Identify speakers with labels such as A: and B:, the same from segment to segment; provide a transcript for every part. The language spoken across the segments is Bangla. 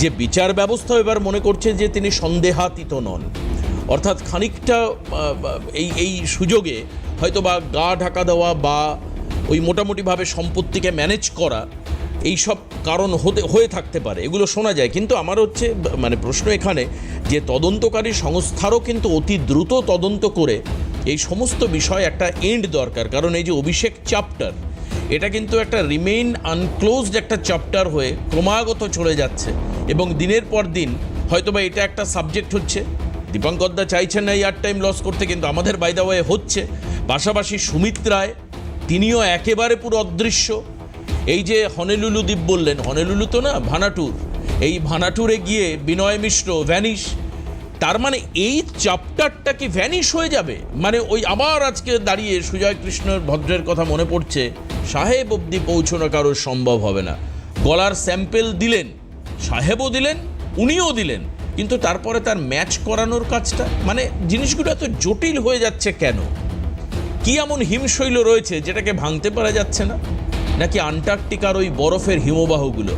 A: যে বিচার ব্যবস্থা এবার মনে করছে যে তিনি সন্দেহাতীত নন, অর্থাৎ খানিকটা এই সুযোগে হয়তো বা গা ঢাকা দেওয়া বা ওই মোটামুটিভাবে সম্পত্তিকে ম্যানেজ করা এই সব কারণ হয়ে থাকতে পারে, এগুলো শোনা যায়। কিন্তু আমার হচ্ছে মানে প্রশ্ন এখানে যে তদন্তকারী সংস্থারও কিন্তু অতি দ্রুত তদন্ত করে এই সমস্ত বিষয় একটা এন্ড দরকার। কারণ এই যে অভিষেক চ্যাপ্টার, এটা কিন্তু একটা রিমেইন আনক্লোজড একটা চ্যাপ্টার হয়ে ক্রমাগত চলে যাচ্ছে এবং দিনের পর দিন হয়তোবা এটা একটা সাবজেক্ট হচ্ছে। দীপঙ্কর দা চাইছেন না ইয়ার টাইম লস করতে, কিন্তু আমাদের বাই দ্য ওয়ে হচ্ছে। পাশাপাশি সুমিত রায়, তিনিও একেবারে পুরো অদৃশ্য। এই যে হনেলুলু দ্বীপ বললেন, হনেলুলু তো না, ভানাটুর, এই ভানাটুরে গিয়ে বিনয় মিশ্র ভ্যানিশ। তার মানে এই চ্যাপ্টারটা কি ভ্যানিশ হয়ে যাবে? মানে ওই আবার আজকে দাঁড়িয়ে সুজয় কৃষ্ণ ভদ্রের কথা মনে পড়ছে, সাহেব অবধি পৌঁছানো কারোর সম্ভব হবে না। গলার স্যাম্পেল দিলেন, সাহেবও দিলেন, উনিও দিলেন, কিন্তু তারপরে তার ম্যাচ করানোর কাজটা, মানে জিনিসগুলো এত জটিল হয়ে যাচ্ছে কেন? কি এমন হিমশৈল রয়েছে যেটাকে ভাঙতে পারা যাচ্ছে না? নাকি আন্টার্কটিকার ওই বরফের হিমবাহগুলো,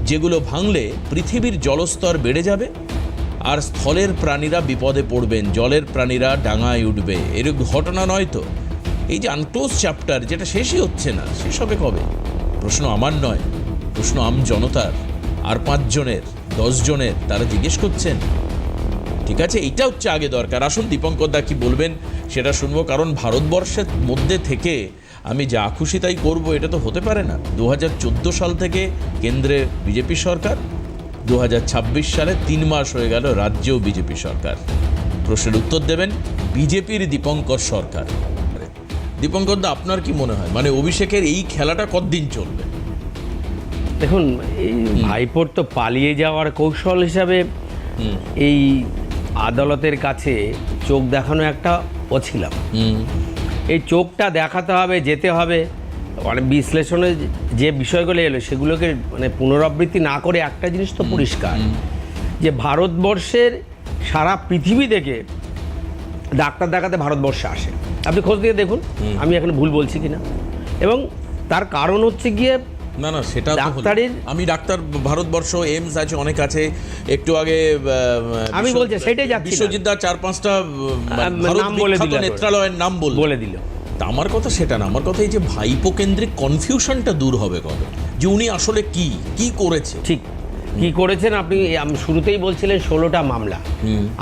A: যেগুলো ভাঙলে পৃথিবীর জলস্তর বেড়ে যাবে আর স্থলের প্রাণীরা বিপদে পড়বেন, জলের প্রাণীরা ডাঙায় উঠবে? এরকম ঘটনা নয় তো? এই যে আনক্লোজ চ্যাপ্টার, যেটা শেষই হচ্ছে না, শেষ হবে কবে? প্রশ্ন আমার নয়, প্রশ্ন আম জনতার, আর 5 জনের 10 জনের, তারা জিজ্ঞেস করছেন। ঠিক আছে, এইটা হচ্ছে আগে দরকার। আসুন দীপঙ্কর দা কি বলবেন সেটা শুনবো। কারণ ভারতবর্ষের মধ্যে থেকে আমি যা খুশি তাই করবো, এটা তো হতে পারে না। 2014 সাল থেকে কেন্দ্রে বিজেপি সরকার, 2026 সালে 3 মাস হয়ে গেল রাজ্যেও বিজেপি সরকার। প্রশ্নের উত্তর দেবেন বিজেপির দীপঙ্কর সরকার। দীপঙ্কর দা, আপনার কি মনে হয়, মানে অভিষেকের এই খেলাটা কতদিন চলবে?
B: দেখুন, এই ভাইপোর তো পালিয়ে যাওয়ার কৌশল হিসাবে এই আদালতের কাছে চোখ দেখানো একটা অছিলাম। এই চোখটা দেখাতে হবে, যেতে হবে, মানে বিশ্লেষণে যে বিষয়গুলো এলো সেগুলোকে মানে পুনরাবৃত্তি না করে একটা জিনিস তো পরিষ্কার, যে ভারতবর্ষের সারা পৃথিবী থেকে ডাক্তার দেখাতে ভারতবর্ষে আসে। আপনি খোঁজ দিয়ে দেখুন, আমি এখন ভুল বলছি কিনা। এবং তার কারণ হচ্ছে গিয়ে
A: না না, সেটা
B: ডাক্তারের,
A: আমি ডাক্তার ভারতবর্ষ এমস আছে, অনেক আছে। একটু আগে
B: আমি বলছি সেটাই যাচ্ছি,
A: বিশ্বজিৎ দা 4-5টা
B: নাম বলে দিল,
A: নেত্রালয়ের নাম বলে দিল। তা আমার কথা সেটা না, আমার কথা এই যে ভাইপো কেন্দ্রিক কনফিউশনটা দূর হবে কবে, যে উনি আসলে কি করেছে।
B: ঠিক কি করেছেন আপনি শুরুতেই বলছিলেন 16টা মামলা,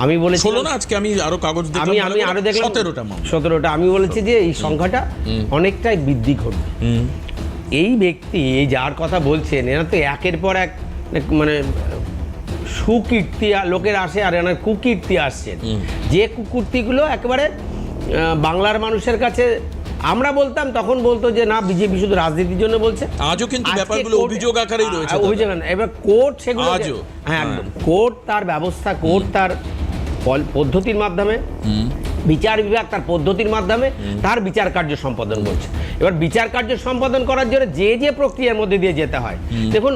B: আমি বলেছি
A: 16 না, আজকে আমি আরো কাগজ দেখলাম,
B: আমি আরো দেখলাম
A: 17টা মামলা।
B: 17টা আমি বলেছি যে এই সংখ্যাটা অনেকটাই বৃদ্ধি ঘটবে। এই ব্যক্তি যার কথা বলছেন, এরা তো একের পর এক মানে সুকীর্তি লোকের আসে আর এনার কুকীর্তি আসছেন, যে কুকীর্তিগুলো একেবারে বাংলার মানুষের কাছে আমরা বলতাম, তখন বলতো যে না বিজেপি শুধু রাজনীতির জন্য বলছে।
A: আজও কিন্তু ব্যাপারগুলো অভিযোগ আকারেই রয়েছে,
B: অভিযোগ। এবার কোর্ট সেগুলো, হ্যাঁ একদম, কোর্ট তার ব্যবস্থা, কোর্ট তার পদ্ধতির মাধ্যমে, বিচার বিভাগ তার পদ্ধতির মাধ্যমে তার বিচার কার্য সম্পাদন করছে। এবার বিচার কার্য সম্পাদন করার জন্য যে প্রক্রিয়ার মধ্যে দিয়ে যেতে হয়, দেখুন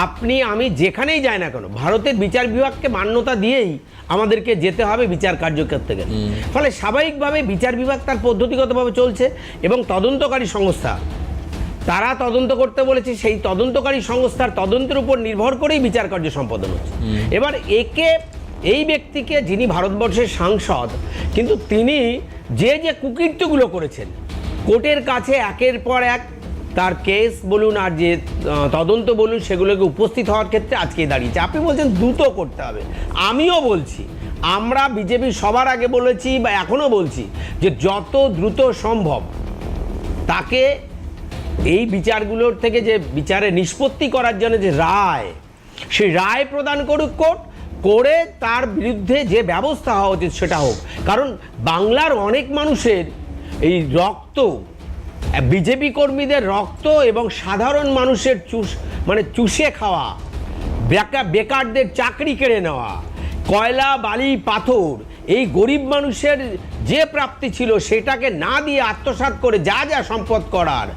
B: আপনি আমি যেখানেই যাই না কেন, ভারতের বিচার বিভাগকে মান্যতা দিয়েই আমাদেরকে যেতে হবে বিচার কার্য করতে গেলে। ফলে স্বাভাবিকভাবে বিচার বিভাগ তার পদ্ধতিগতভাবে চলছে এবং তদন্তকারী সংস্থা তারা তদন্ত করতে বলেছে, সেই তদন্তকারী সংস্থার তদন্তের উপর নির্ভর করেই বিচার কার্য সম্পাদন হচ্ছে। এবার এই ব্যক্তিকে, যিনি ভারতবর্ষের সাংসদ, কিন্তু তিনি যে কুকীর্তিগুলো করেছেন, কোর্টের কাছে একের পর এক তার কেস বলুন আর যে তদন্ত বলুন, সেগুলোকে উপস্থিত হওয়ার ক্ষেত্রে আজকে দাঁড়িয়েছে। আপনি বলছেন দ্রুত করতে হবে, আমিও বলছি, আমরা বিজেপি সবার আগে বলেছি বা এখনও বলছি যে যত দ্রুত সম্ভব তাকে এই বিচারগুলোর থেকে যে বিচারে নিষ্পত্তি করার জন্য যে রায়, সেই রায় প্রদান করুক কোর্ট, করে তার বিরুদ্ধে যে ব্যবস্থা হওয়া উচিত সেটা হোক। কারণ বাংলার অনেক মানুষের এই রক্ত, বিজেপি কর্মীদের রক্ত এবং সাধারণ মানুষের চুষে খাওয়া, বেকারদের চাকরি কেড়ে নেওয়া, কয়লা বালি পাথর, এই গরিব মানুষের যে প্রাপ্তি ছিল সেটাকে না দিয়ে আত্মসাৎ করে যা সম্পদ করার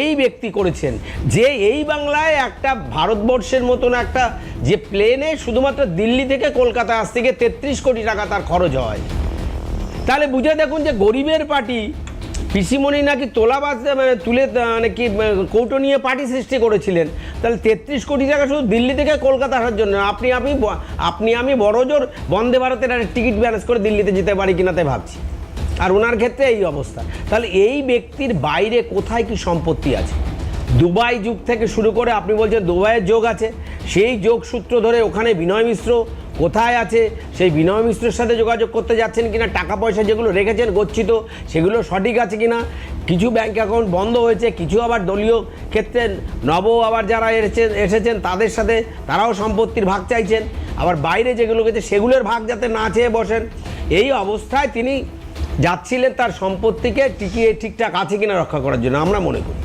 B: এই ব্যক্তি করেছেন। যে এই বাংলায় একটা ভারতবর্ষের মতন একটা যে প্লেনে শুধুমাত্র দিল্লি থেকে কলকাতা আসতে গিয়ে 33 কোটি টাকা তার খরচ হয়, তাহলে বুঝে দেখুন যে গরিবের পার্টি পিসিমণি নাকি তোলাবাজ মানে তুলে মানে কি কৌটো নিয়ে পার্টি সৃষ্টি করেছিলেন, তাহলে 33 কোটি টাকা শুধু দিল্লি থেকে কলকাতা আসার জন্য আপনি আমি বড় জোর বন্দে ভারতের টিকিট ব্যালেন্স করে দিল্লিতে যেতে পারি কিনা তাই ভাবছি। আর ওনার ক্ষেত্রে এই অবস্থা, তাহলে এই ব্যক্তির বাইরে কোথায় কি সম্পত্তি আছে? দুবাই যুগ থেকে শুরু করে আপনি বলছেন দুবাইয়ের যোগ আছে, সেই যোগ সূত্র ধরে ওখানে বিনয় মিশ্র কোথায় আছে, সেই বিনয় মিশ্রের সাথে যোগাযোগ করতে যাচ্ছেন কিনা, টাকা পয়সা যেগুলো রেখেছেন গচ্ছিত সেগুলো সঠিক আছে কিনা, কিছু ব্যাংক অ্যাকাউন্ট বন্ধ হয়েছে, কিছু আবার দলীয় ক্ষেত্রে আবার যারা এসেছেন তাদের সাথে তারাও সম্পত্তির ভাগ চাইছেন, আবার বাইরে যেগুলো গেছে সেগুলোর ভাগ যাতে না চেয়ে বসেন। এই অবস্থায় তিনি যাচ্ছিলেন তার সম্পত্তিকে টিকিয়ে ঠিকঠাক আছে কিনা রক্ষা করার জন্য আমরা মনে করি।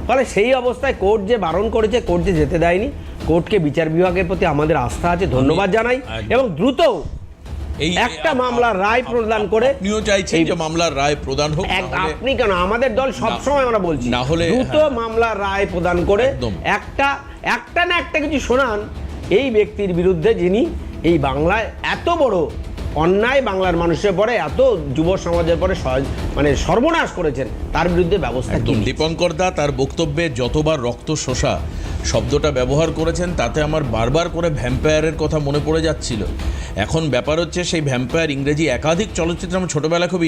B: ফলে সেই অবস্থায় কোর্ট যে বারণ করেছে, কোর্ট যে যেতে দেয়নি, কোর্টকে বিচার বিভাগের প্রতি আমাদের আস্থা আছে, ধন্যবাদ জানাই, এবং দ্রুত
A: এই
B: একটা মামলার রায় প্রদান করে,
A: আপনিও চাইছেন যে মামলার রায় প্রদান হোক,
B: আপনি কেন, আমাদের দল সবসময় আমরা বলছি
A: না হলে
B: দ্রুত মামলার রায় প্রদান করে একটা না একটা কিছু শোনান এই ব্যক্তির বিরুদ্ধে যিনি এই বাংলায় এত বড় অন্যায় বাংলার মানুষের পরে, এত যুব সমাজের পরে মানে সর্বনাশ করেছেন, তার বিরুদ্ধে ব্যবস্থা কি।
A: দীপঙ্কর দা তার বক্তব্যে যতবার রক্ত শোষা শব্দটা ব্যবহার করেছেন তাতে আমার বারবার করে ভ্যাম্পায়ারের কথা মনে পড়ে যাচ্ছিল। এখন ব্যাপার হচ্ছে সেই ভ্যাম্পায়ার ইংরেজি একাধিক চলচ্চিত্র আমি ছোটোবেলায় খুব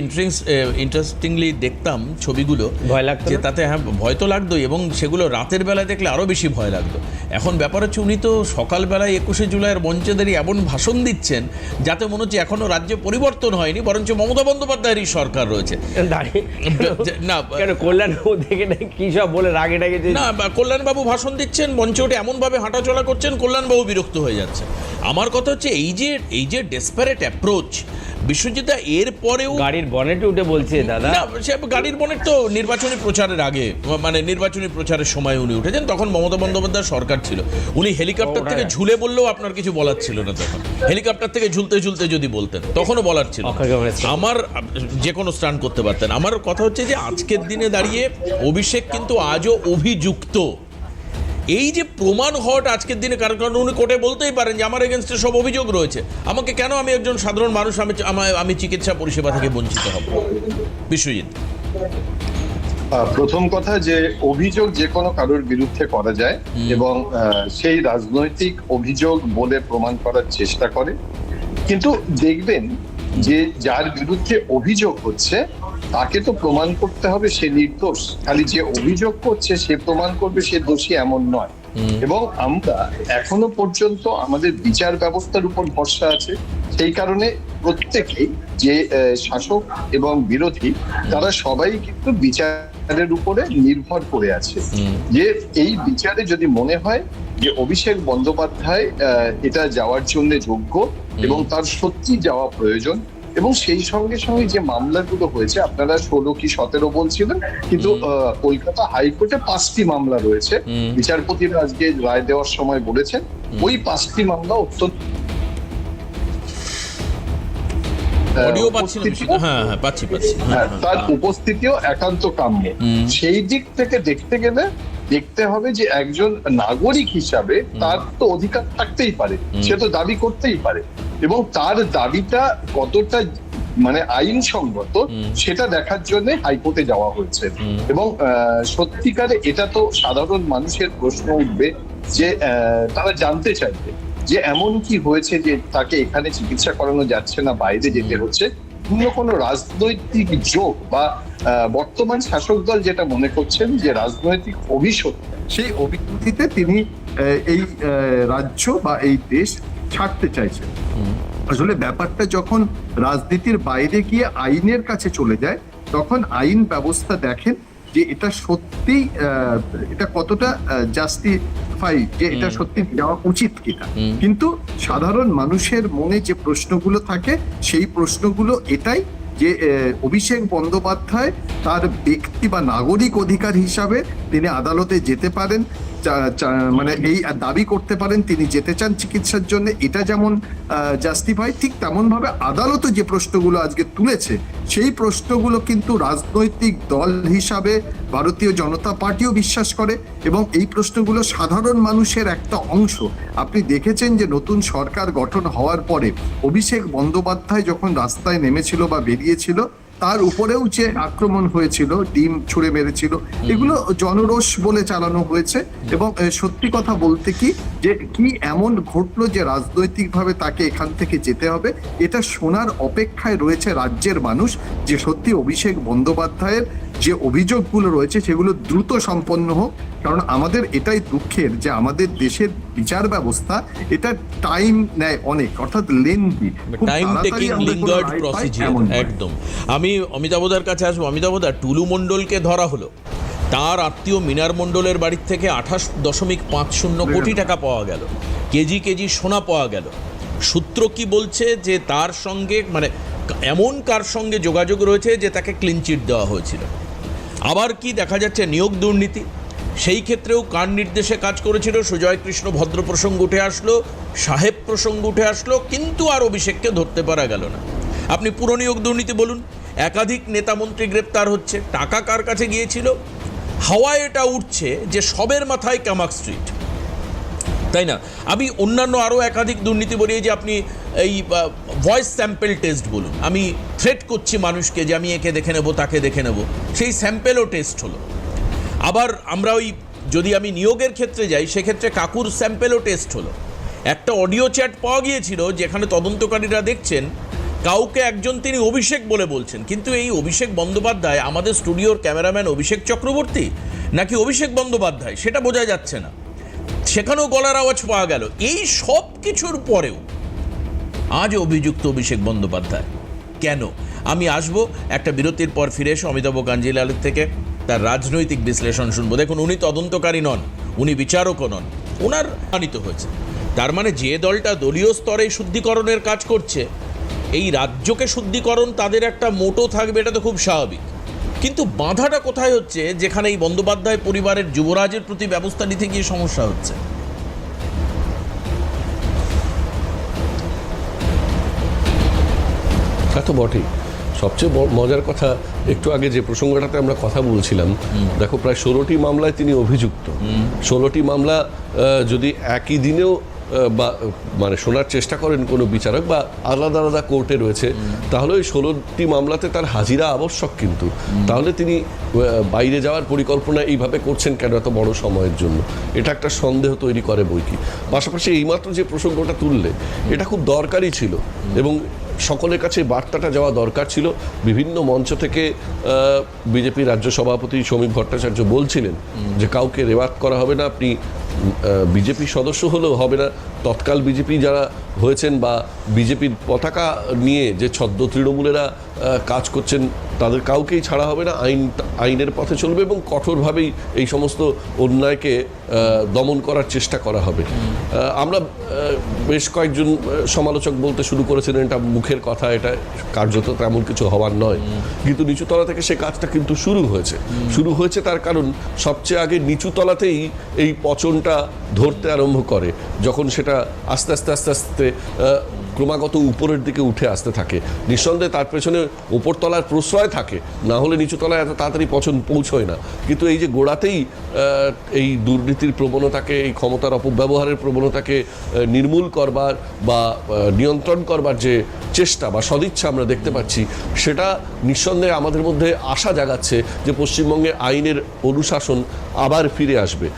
A: ইন্টারেস্টিংলি দেখতাম ছবিগুলো,
B: ভয় লাগতো
A: যে তাতে হ্যাঁ ভয় তো লাগতোই, এবং সেগুলো রাতের বেলায় দেখলে আরও বেশি ভয় লাগতো। এখন ব্যাপার হচ্ছে উনি তো সকালবেলায় 21শে জুলাইয়ের মঞ্চে দাঁড়িয়ে এমন ভাষণ দিচ্ছেন যাতে মনে হচ্ছে এখনও রাজ্যে পরিবর্তন হয়নি, বরঞ্চ মমতা বন্দ্যোপাধ্যায়েরই সরকার রয়েছে।
B: না কল্যাণবাবু দেখে কি সব বলে রাগে ডাকে
A: না, কল্যাণবাবু ভাষণ দিচ্ছেন, মঞ্চে ওঠে এমনভাবে হাঁটাচলা করছেন, কল্যাণবাবু বিরক্ত হয়ে যাচ্ছে। আমার কথা হচ্ছে এই যে ডেসপারেট অ্যাপ্রোচ বিশ্বজিৎ, এর পরেও
B: গাড়ির বনেটে উঠে বলছে দাদা,
A: না সে গাড়ির বনেট তো নির্বাচনী প্রচারের আগে, মানে নির্বাচনী প্রচারের সময় উনি উঠেছেন, তখন মমতা বন্দ্যোপাধ্যায় সরকার ছিল, উনি হেলিকপ্টার থেকে ঝুলে বললেও আপনার কিছু বলার ছিল না। তখন হেলিকপ্টার থেকে ঝুলতে ঝুলতে যদি বলতেন তখনও বলার ছিল, আমার যে কোনো স্টান্ট করতে পারতেন। আমার কথা হচ্ছে যে আজকের দিনে দাঁড়িয়ে অভিষেক কিন্তু আজও অভিযুক্ত। এই যে প্রমাণ হওয়াটা আজকের দিনে, কারণ উনি কোর্টে বলতেই পারেন যে আমার এগেনস্টে সব অভিযোগ রয়েছে, আমাকে কেন, আমি একজন সাধারণ মানুষ, আমি চিকিৎসা পরিষেবা থেকে বঞ্চিত হব। বিশ্বজিৎ,
C: প্রথম কথা যে অভিযোগ যে কোনো কারোর বিরুদ্ধে করা যায়, এবং সেই রাজনৈতিক অভিযোগ বলে প্রমাণ করার চেষ্টা করে, কিন্তু দেখবেন যে যার বিরুদ্ধে অভিযোগ হচ্ছে তাকে তো প্রমাণ করতে হবে সে নির্দোষ, খালি যে অভিযোগ করছে সে প্রমাণ করবে সে দোষী এমন নয়। এবং আমরা এখনো পর্যন্ত আমাদের বিচার ব্যবস্থার উপর ভরসা আছে, সেই কারণে প্রত্যেকেই যে শাসক এবং বিরোধী তারা সবাই কিন্তু বিচারের উপরে নির্ভর করে আছে, যে এই বিচারে যদি মনে হয় যে অভিষেক বন্দ্যোপাধ্যায় এটা যাওয়ার জন্য যোগ্য এবং তার সত্যি যাওয়া প্রয়োজন, এবং সেই সঙ্গে সঙ্গে যে মামলাগুলো হয়েছে, আপনারা 16 কি 17 বলছিলেন, কিন্তু কলকাতা হাইকোর্টে 5টি মামলা রয়েছে। বিচারপতিরা আজকে রায় দেওয়ার সময় বলেছেন ওই 5টি মামলা অত্যন্ত তার উপস্থিতিও একান্ত কাম্য। সেই দিক থেকে দেখতে গেলে দেখতে হবে যে একজন নাগরিক হিসাবে তার তো অধিকার থাকতেই পারে, সে তো দাবি করতেই পারে, এবং তার দাবিটা কতটা মানে আইনসঙ্গত সেটা দেখার জন্য হাইকোর্টে যাওয়া হয়েছে। এবং সত্যিকারে এটা তো সাধারণ মানুষের প্রশ্ন উঠবে যে তারা জানতে চাইবে যে এমন কি হয়েছে যে তাকে এখানে চিকিৎসা করানো যাচ্ছে না, বাইরে যেতে হচ্ছে। কোনো রাজনৈতিক যোগ বা বর্তমান শাসক দল যেটা মনে করছেন যে রাজনৈতিক অভিশোধ, সেই অভিজ্ঞতিতে তিনি এই রাজ্য বা এই দেশ ছাড়তে চাইছেন। আসলে ব্যাপারটা যখন রাজনীতির বাইরে গিয়ে আইনের কাছে চলে যায়, তখন আইন ব্যবস্থা দেখেন যে এটা সত্যি এটা কতটা জাস্টিফাই, যে এটা সত্যি যাওয়া উচিত কিনা। কিন্তু সাধারণ মানুষের মনে যে প্রশ্নগুলো থাকে সেই প্রশ্নগুলো এটাই যে অভিষেক বন্দ্যোপাধ্যায় তার ব্যক্তি বা নাগরিক অধিকার হিসাবে তিনি আদালতে যেতে পারেন, মানে এই দাবি করতে পারেন তিনি যেতে চান চিকিৎসার জন্য, এটা যেমন জাস্টিফাই, ঠিক তেমন ভাবে আদালতও যে প্রশ্নগুলো আজকে তুলেছে সেই প্রশ্নগুলো কিন্তু রাজনৈতিক দল হিসাবে ভারতীয় জনতা পার্টিও বিশ্বাস করে, এবং এই প্রশ্নগুলো সাধারণ মানুষের একটা অংশ। আপনি দেখেছেন যে নতুন সরকার গঠন হওয়ার পরে অভিষেক বন্দ্যোপাধ্যায় যখন রাস্তায় নেমেছিল বা বেরিয়েছিল,
D: তার উপরেও যে আক্রমণ হয়েছিল, ডিম ছুঁড়ে মেরেছিল, এগুলো জনরোষ বলে চালানো হয়েছে। এবং সত্যি কথা বলতে কি যে কি এমন ঘটলো যে রাজনৈতিকভাবে তাকে এখান থেকে যেতে হবে, এটা শোনার অপেক্ষায় রয়েছে রাজ্যের মানুষ, যে সত্যি অভিষেক বন্দ্যোপাধ্যায়ের যে অভিযোগগুলো রয়েছে সেগুলো দ্রুত সম্পন্ন হোক। কারণ আমাদের এটাই দুঃখের যে আমাদের দেশের বিচার ব্যবস্থা এটা টাইম নেয় অনেক, অর্থাৎ lengthy,
A: time taking lingered procedure. একদম। আমি অমিতাভদার কাছে আসবো। অমিতাভদা, টুলু মণ্ডলকে ধরা হলো, তার আত্মীয় মিনার মণ্ডলের বাড়ির থেকে 28.50 কোটি টাকা পাওয়া গেল, কেজি কেজি সোনা পাওয়া গেল। সূত্র কি বলছে যে তার সঙ্গে মানে এমন কার সঙ্গে যোগাযোগ রয়েছে যে তাকে ক্লিন চিট দেওয়া হয়েছিল। আবার কি দেখা যাচ্ছে নিয়োগ দুর্নীতি, সেই ক্ষেত্রেও কার নির্দেশে কাজ করেছিল, সুজয় কৃষ্ণ ভদ্র প্রসঙ্গ উঠে আসলো, সাহেব প্রসঙ্গ উঠে আসলো, কিন্তু আর অভিষেককে ধরতে পারা গেল না। আপনি পুরো নিয়োগ দুর্নীতি বলুন, একাধিক নেতামন্ত্রী গ্রেপ্তার হচ্ছে, টাকা কার কাছে গিয়েছিল, হাওয়ায় এটা উঠছে যে সবের মাথায় কামাক স্ট্রিট, তাই না? আমি অন্যান্য আরও একাধিক দুর্নীতি বলি, যে আপনি এই ভয়েস স্যাম্পেল টেস্ট বলুন, আমি থ্রেট করছি মানুষকে যে আমি একে দেখে নেব তাকে দেখে নেব, সেই স্যাম্পেলও টেস্ট হলো। আবার আমরা যদি আমি নিয়োগের ক্ষেত্রে যাই, সেক্ষেত্রে কাকুর স্যাম্পেলও টেস্ট হলো। একটা অডিও চ্যাট পাওয়া গিয়েছিল যেখানে তদন্তকারীরা দেখছেন কাউকে একজন তিনি অভিষেক বলে বলছেন, কিন্তু এই অভিষেক বন্দ্যোপাধ্যায় আমাদের স্টুডিওর ক্যামেরাম্যান অভিষেক চক্রবর্তী নাকি অভিষেক বন্দ্যোপাধ্যায় সেটা বোঝা যাচ্ছে না, সেখানেও গলার আওয়াজ পাওয়া গেল। এই সব কিছুর পরেও আজ অভিযুক্ত অভিষেক বন্দ্যোপাধ্যায় কেন? আমি আসবো একটা বিরতির পর, ফিরে এসে অমিতাভ কাঞ্জিলালের থেকে তার রাজনৈতিক বিশ্লেষণ শুনবো। দেখুন, উনি তদন্তকারী নন, উনি বিচারকও নন, ওনার আনিত হয়েছে। তার মানে যে দলটা দলীয় স্তরে শুদ্ধিকরণের কাজ করছে, এই রাজ্যকে শুদ্ধিকরণ তাদের একটা মোটো থাকবে, এটা তো খুব স্বাভাবিক। কিন্তু বাধাটা কোথায় হচ্ছে, যেখানে এই বন্দ্যোপাধ্যায় পরিবারের যুবরাজের প্রতি ব্যবস্থা নিতে গিয়ে সমস্যা হচ্ছে?
E: তা তো বটেই। সবচেয়ে মজার কথা, একটু আগে যে প্রসঙ্গটাতে আমরা কথা বলছিলাম, দেখো প্রায় 16টি মামলায় তিনি অভিযুক্ত। 16টি মামলা যদি একই দিনেও বা মানে শোনার চেষ্টা করেন কোনো বিচারক, বা আলাদা আলাদা কোর্টে রয়েছে, তাহলে ওই 16টি মামলাতে তার হাজিরা আবশ্যক। কিন্তু তাহলে তিনি বাইরে যাওয়ার পরিকল্পনা এইভাবে করছেন কেন এত বড় সময়ের জন্য? এটা একটা সন্দেহ তৈরি করে বই কি। পাশাপাশি এইমাত্র যে প্রসঙ্গটা তুললে, এটা খুব দরকারি ছিল এবং সকলের কাছে বার্তাটা যাওয়া দরকার ছিল। বিভিন্ন মঞ্চ থেকে বিজেপি রাজ্য সভাপতি সমীপ ভট্টাচার্য বলছিলেন যে কাউকে রেওয়াত করা হবে না, আপনি বিজেপি সদস্য হলেও হবে না, তৎকাল বিজেপি যারা হয়েছেন বা বিজেপির পতাকা নিয়ে যে ছদ্ম তৃণমূলেরা কাজ করছেন তাদের কাউকেই ছাড়া হবে না, আইনের পথে চলবে এবং কঠোরভাবেই এই সমস্ত অন্যায়কে দমন করার চেষ্টা করা হবে। আমরা বেশ কয়েকজন সমালোচক বলতে শুরু করেছিলেন এটা মুখের কথা, এটা কার্যত তেমন কিছু হওয়ার নয়, কিন্তু নিচুতলা থেকে সে কাজটা কিন্তু শুরু হয়েছে। তার কারণ সবচেয়ে আগে নিচুতলাতেই এই পচনটা ধরতে আরম্ভ করে, যখন সেটা আস্তে আস্তে আস্তে আস্তে ক্রমাগত উপরের দিকে উঠে আসতে থাকে। নিঃসন্দেহে তার পেছনে ওপরতলার প্রশ্রয় থাকে, না হলে নিচুতলায় এত তাড়াতাড়ি পচন পৌঁছয় না। কিন্তু এই যে গোড়াতেই এই দুর্নীতির প্রবণতাকে, এই ক্ষমতার অপব্যবহারের প্রবণতাকে নির্মূল করবার বা নিয়ন্ত্রণ করবার যে চেষ্টা বা সদিচ্ছা আমরা দেখতে পাচ্ছি, সেটা নিঃসন্দেহে আমাদের মধ্যে আশা জাগাচ্ছে যে পশ্চিমবঙ্গে আইনের অনুশাসন আবার ফিরে আসবে।